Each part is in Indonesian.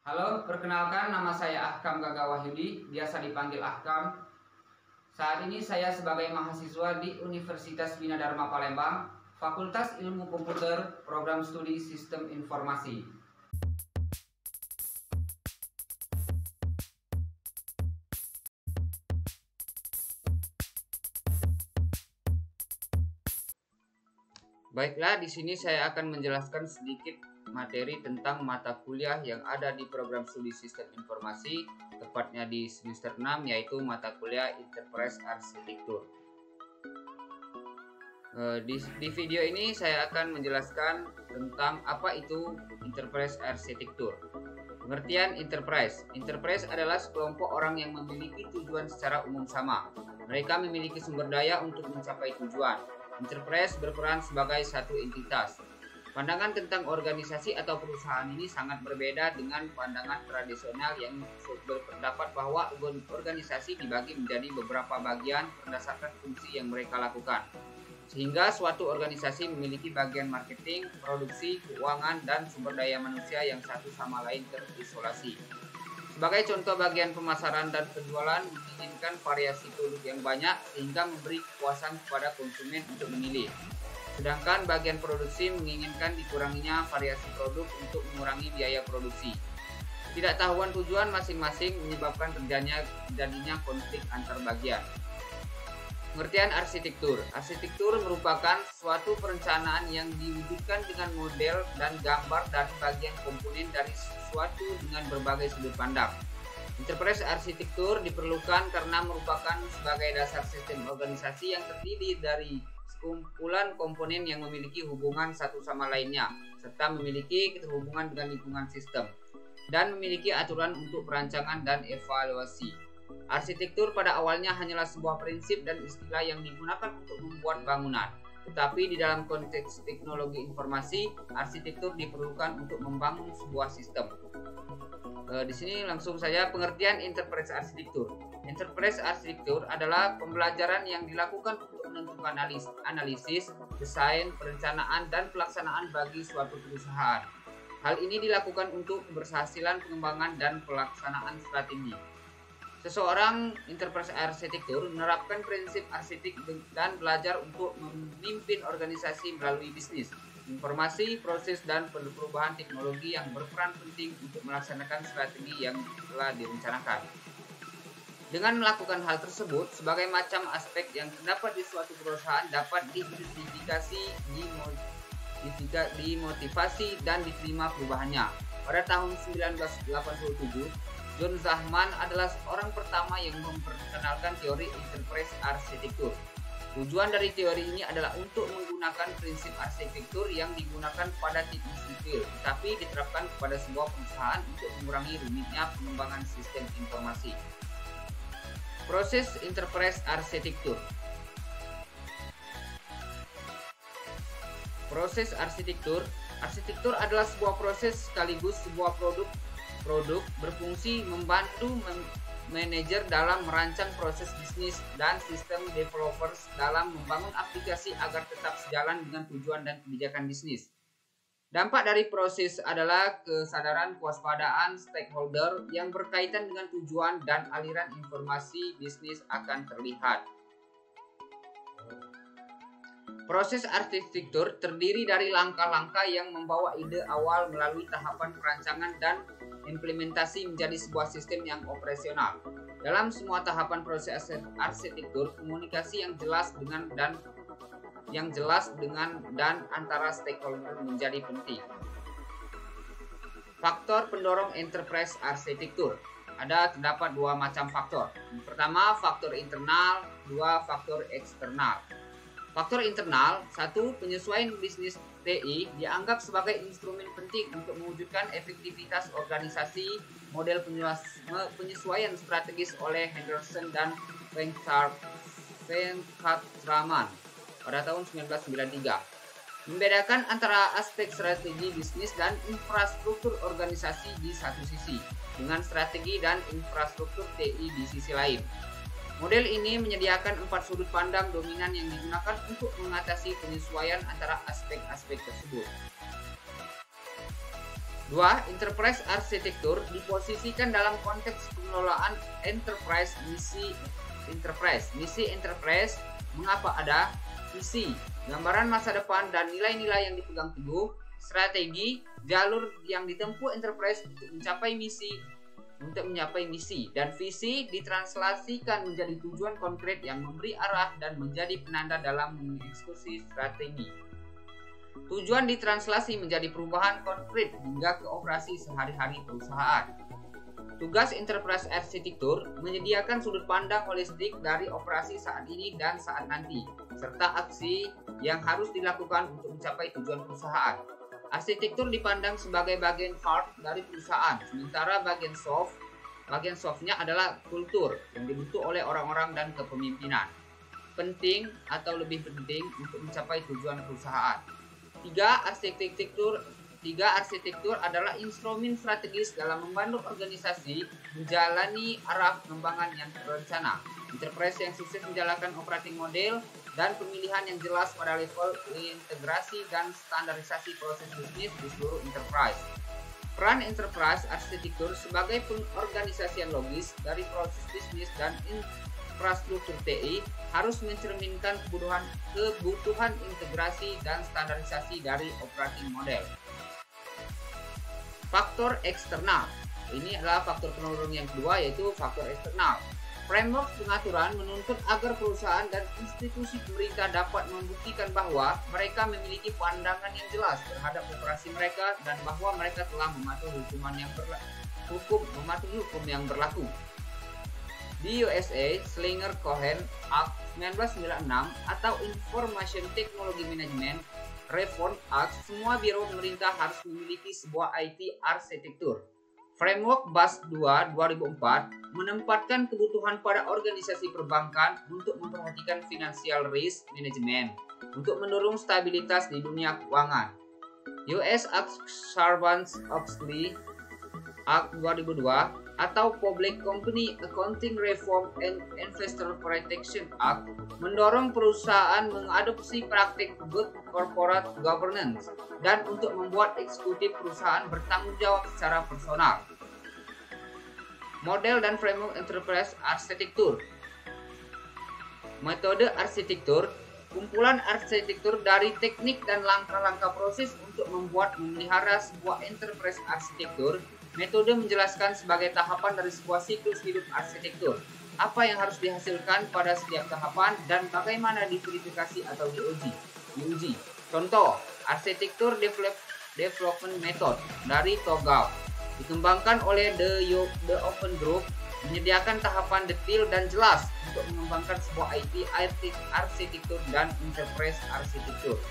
Halo, perkenalkan nama saya Ahkam Gaga Wahyudi, biasa dipanggil Ahkam. Saat ini saya sebagai mahasiswa di Universitas Bina Dharma Palembang, Fakultas Ilmu Komputer, Program Studi Sistem Informasi. Baiklah, di sini saya akan menjelaskan sedikit materi tentang mata kuliah yang ada di program studi Sistem Informasi, tepatnya di semester 6, yaitu mata kuliah Enterprise Arsitektur. Di video ini saya akan menjelaskan tentang apa itu Enterprise Arsitektur. Pengertian Enterprise. Enterprise adalah sekelompok orang yang memiliki tujuan secara umum sama. Mereka memiliki sumber daya untuk mencapai tujuan. Enterprise berperan sebagai satu entitas. Pandangan tentang organisasi atau perusahaan ini sangat berbeda dengan pandangan tradisional yang berpendapat bahwa organisasi dibagi menjadi beberapa bagian berdasarkan fungsi yang mereka lakukan. Sehingga suatu organisasi memiliki bagian marketing, produksi, keuangan, dan sumber daya manusia yang satu sama lain terisolasi. Sebagai contoh, bagian pemasaran dan penjualan menginginkan variasi produk yang banyak sehingga memberi kepuasan kepada konsumen untuk memilih. Sedangkan bagian produksi menginginkan dikuranginya variasi produk untuk mengurangi biaya produksi. Ketidaktahuan tujuan masing-masing menyebabkan terjadinya konflik antar bagian. Pengertian arsitektur. Arsitektur merupakan suatu perencanaan yang diwujudkan dengan model dan gambar dari bagian komponen dari sesuatu dengan berbagai sudut pandang. Enterprise arsitektur diperlukan karena merupakan sebagai dasar sistem organisasi yang terdiri dari sekumpulan komponen yang memiliki hubungan satu sama lainnya, serta memiliki keterhubungan dengan lingkungan sistem, dan memiliki aturan untuk perancangan dan evaluasi. Arsitektur pada awalnya hanyalah sebuah prinsip dan istilah yang digunakan untuk membuat bangunan. Tetapi di dalam konteks teknologi informasi, arsitektur diperlukan untuk membangun sebuah sistem. Di sini langsung saja pengertian enterprise arsitektur. Enterprise arsitektur adalah pembelajaran yang dilakukan untuk menentukan analisis, desain, perencanaan, dan pelaksanaan bagi suatu perusahaan. Hal ini dilakukan untuk keberhasilan pengembangan dan pelaksanaan strategi. Seseorang enterprise arsitektur menerapkan prinsip arsitek dan belajar untuk memimpin organisasi melalui bisnis, informasi, proses, dan perubahan teknologi yang berperan penting untuk melaksanakan strategi yang telah direncanakan. Dengan melakukan hal tersebut, sebagai macam aspek yang terdapat di suatu perusahaan dapat diidentifikasi, dimotivasi, dan diterima perubahannya. Pada tahun 1987, John Zahman adalah orang pertama yang memperkenalkan teori enterprise arsitektur. Tujuan dari teori ini adalah untuk menggunakan prinsip arsitektur yang digunakan pada teknik sipil, tetapi diterapkan kepada sebuah perusahaan untuk mengurangi rumitnya pengembangan sistem informasi. Proses enterprise arsitektur. Proses arsitektur. Arsitektur adalah sebuah proses sekaligus sebuah produk berfungsi membantu manajer dalam merancang proses bisnis dan sistem developers dalam membangun aplikasi agar tetap sejalan dengan tujuan dan kebijakan bisnis. Dampak dari proses adalah kesadaran kewaspadaan stakeholder yang berkaitan dengan tujuan dan aliran informasi bisnis akan terlihat. Proses arsitektur terdiri dari langkah-langkah yang membawa ide awal melalui tahapan perancangan dan implementasi menjadi sebuah sistem yang operasional. Dalam semua tahapan proses arsitektur, komunikasi yang jelas dengan antara stakeholder menjadi penting. Faktor pendorong enterprise arsitektur. Terdapat dua macam faktor. Yang pertama, faktor internal, dua, faktor eksternal. Faktor internal, satu, penyesuaian bisnis TI dianggap sebagai instrumen penting untuk mewujudkan efektivitas organisasi. Model penyesuaian strategis oleh Henderson dan Venkatraman pada tahun 1993. Membedakan antara aspek strategi bisnis dan infrastruktur organisasi di satu sisi, dengan strategi dan infrastruktur TI di sisi lain. Model ini menyediakan 4 sudut pandang dominan yang digunakan untuk mengatasi penyesuaian antara aspek-aspek tersebut. 2. Enterprise arsitektur diposisikan dalam konteks pengelolaan enterprise. Misi enterprise mengapa ada, visi, gambaran masa depan dan nilai-nilai yang dipegang teguh, strategi, jalur yang ditempuh enterprise untuk mencapai misi, dan visi ditranslasikan menjadi tujuan konkret yang memberi arah dan menjadi penanda dalam mengeksekusi strategi. Tujuan ditranslasi menjadi perubahan konkret hingga ke operasi sehari-hari perusahaan. Tugas enterprise arsitektur menyediakan sudut pandang holistik dari operasi saat ini dan saat nanti, serta aksi yang harus dilakukan untuk mencapai tujuan perusahaan. Arsitektur dipandang sebagai bagian hard dari perusahaan, sementara bagian softnya adalah kultur yang dibentuk oleh orang-orang dan kepemimpinan. Penting atau lebih penting untuk mencapai tujuan perusahaan. 3. Arsitektur adalah instrumen strategis dalam membantu organisasi menjalani arah pengembangan yang terencana. Enterprise yang sukses menjalankan operating model dan pemilihan yang jelas pada level integrasi dan standarisasi proses bisnis di seluruh enterprise. Peran enterprise arsitektur sebagai pengorganisasian logis dari proses bisnis dan infrastruktur TI harus mencerminkan kebutuhan integrasi dan standarisasi dari operating model. Faktor eksternal. Ini adalah faktor penurun yang kedua, yaitu faktor eksternal. Framework pengaturan menuntut agar perusahaan dan institusi pemerintah dapat membuktikan bahwa mereka memiliki pandangan yang jelas terhadap operasi mereka dan bahwa mereka telah mematuhi hukum yang berlaku. Di USA, Slinger-Cohen Act 1996 atau Information Technology Management Reform Act, semua biro pemerintah harus memiliki sebuah IT arsitektur. Framework BAS 2 2004 menempatkan kebutuhan pada organisasi perbankan untuk memperhatikan financial risk management untuk mendorong stabilitas di dunia keuangan. US Act Sarbanes-Oxley Act 2002 atau Public Company Accounting Reform and Investor Protection Act mendorong perusahaan mengadopsi praktik good corporate governance dan untuk membuat eksekutif perusahaan bertanggung jawab secara personal. Model dan framework enterprise arsitektur. Metode arsitektur, kumpulan arsitektur dari teknik dan langkah-langkah proses untuk memelihara sebuah enterprise arsitektur. Metode menjelaskan sebagai tahapan dari sebuah siklus hidup arsitektur, apa yang harus dihasilkan pada setiap tahapan dan bagaimana diverifikasi atau diuji. Contoh, arsitektur development method dari TOGAF dikembangkan oleh The Open Group, menyediakan tahapan detail dan jelas untuk mengembangkan sebuah IT arsitektur dan enterprise arsitektur.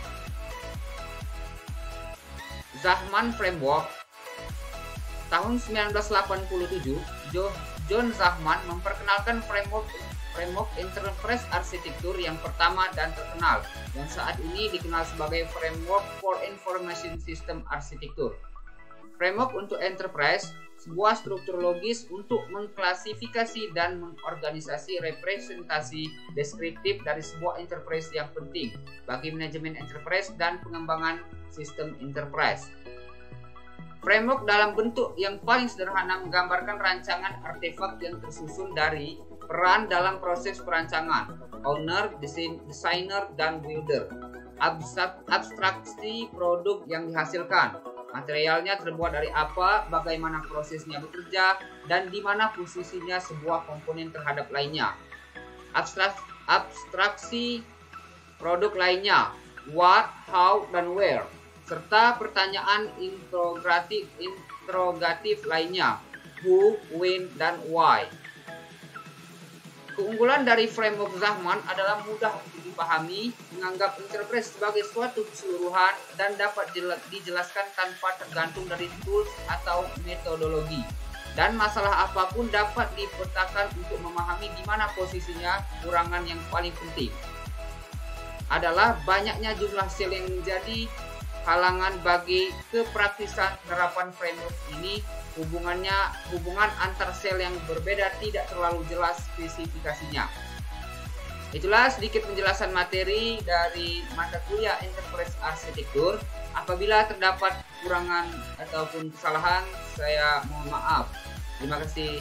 Zahman Framework. Tahun 1987, John Zahman memperkenalkan framework enterprise arsitektur yang pertama dan terkenal, dan saat ini dikenal sebagai Framework for Information System Architecture. Framework untuk enterprise, sebuah struktur logis untuk mengklasifikasi dan mengorganisasi representasi deskriptif dari sebuah enterprise yang penting bagi manajemen enterprise dan pengembangan sistem enterprise. Framework dalam bentuk yang paling sederhana menggambarkan rancangan artefak yang tersusun dari peran dalam proses perancangan, owner, designer, dan builder. Abstraksi produk yang dihasilkan, materialnya terbuat dari apa, bagaimana prosesnya bekerja, dan di mana posisinya sebuah komponen terhadap lainnya. Abstraksi produk lainnya, what, how, dan where, serta pertanyaan interrogatif lainnya, who, when, dan why. Keunggulan dari framework Zahman adalah mudah untuk dipahami, menganggap enterprise sebagai suatu keseluruhan, dan dapat dijelaskan tanpa tergantung dari tools atau metodologi. Dan masalah apapun dapat dipetakan untuk memahami di mana posisinya. Kurangan yang paling penting adalah banyaknya jumlah sel yang menjadi halangan bagi kepraktisan penerapan framework ini. Hubungan antar sel yang berbeda tidak terlalu jelas spesifikasinya. Itulah sedikit penjelasan materi dari mata kuliah Enterprise Architecture. Apabila terdapat kekurangan ataupun kesalahan, saya mohon maaf. Terima kasih.